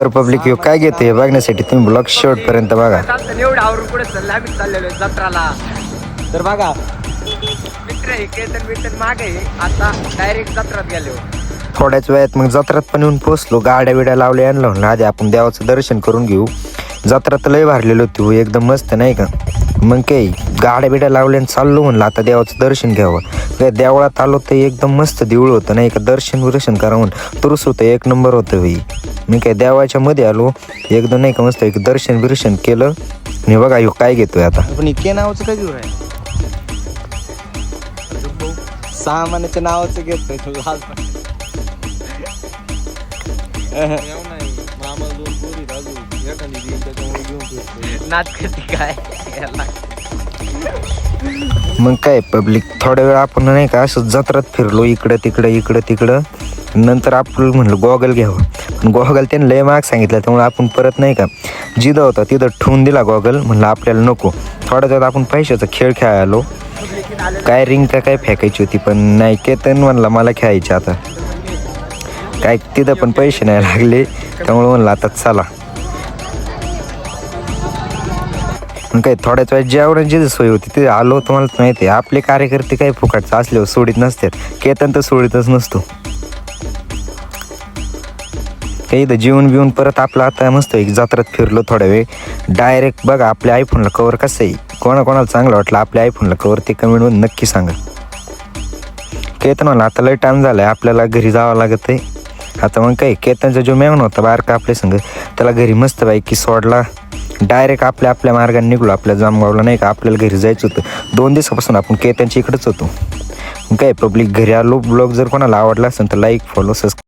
तर पब्लिक यो काय घेते हे बघण्यासाठी तुम्ही ब्लॉग शेवटपर्यंत बघा. एवढं आवरून पुढे चाललं आम्ही चाललेलो जत्राला. तर बघा मित्र हे केतन मागे आता डायरेक्ट जत्रात गेलो. थोड्याच वेळात मग जत्रात पण येऊन पोचलो. गाड्या बिड्या लावल्या आणलं म्हणलं आधी आपण देवाचं दर्शन करून घेऊ. जत्रा तर लय भरलेली होती हो, एकदम मस्त नाही का. मग काही गाड्या बिड्या लावल्या आणि चाललो म्हणलं आता देवाचं दर्शन घ्यावं. त्या देवळात आलो तर एकदम मस्त देऊळ होतं नाही का. दर्शन करा म्हणून तुरुस होतं, एक नंबर होतं भाई. मी काय देवाच्या मध्ये आलो एकदम नाही का मस्त एक दर्शन केलं. आणि बघा ह्यो काय घेतोय आता. पण इतके नावाचं काय घेऊ आहे सामानाच्या नावाचं घेतोय काय. मग काय पब्लिक थोड्या वेळ आपण नाही का असं जत्रात फिरलो इकडं तिकडं. नंतर आपण म्हणलं गॉगल घ्यावं. पण गॉगल त्यानं लय महाग सांगितलं, त्यामुळे आपण परत नाही का जिथं होता तिथं ठेवून दिला गॉगल. म्हणलं आपल्याला नको. थोड्या वेळात आपण पैशाचा खेळ खेळायलो. काय रिंग काय फेकायची होती पण नाही. केतन म्हणला मला खेळायची आता. काय तिथं पण पैसे नाही लागले, त्यामुळे म्हणलं आता चला. मग काय थोड्याच वेळात जेवणाची सोय होती तिथे आलो. तुम्हाला माहिती आहे आपले कार्यकर्ते काही फुकटचं असल्यावर सोडीत नसतात. केतन तर सोडीतच नसतो. काही इथं जेवण बिवून परत आपलं आता मस्त एक जत्रात फिरलो थोडा वेळ. डायरेक्ट बघा आपल्या आयफोनला कवर कसं आहे. कोणाला चांगलं वाटलं आपल्या आयफोनला कवर ते कमेंटमध्ये नक्की सांगा. केतन म्हणलं आता लय टाइम झालाय आपल्याला घरी जावं लागत आहे. आता मग काही केतनचा जो मेहमान होता बारका आपल्या संग त्याला घरी मस्त बाईकी सोडला. डायरेक्ट आपल्या मार्गाने निघलो आपल्या जामगावला नाही का. आपल्याला घरी जायचं होतं. 2 दिवसापासून आपण केतनच्या इकडेच होतो. मग काय पब्लिक घरी आलो. ब्लॉग जर कोणाला आवडला असेल तर लाईक फॉलो सबस्क्राईब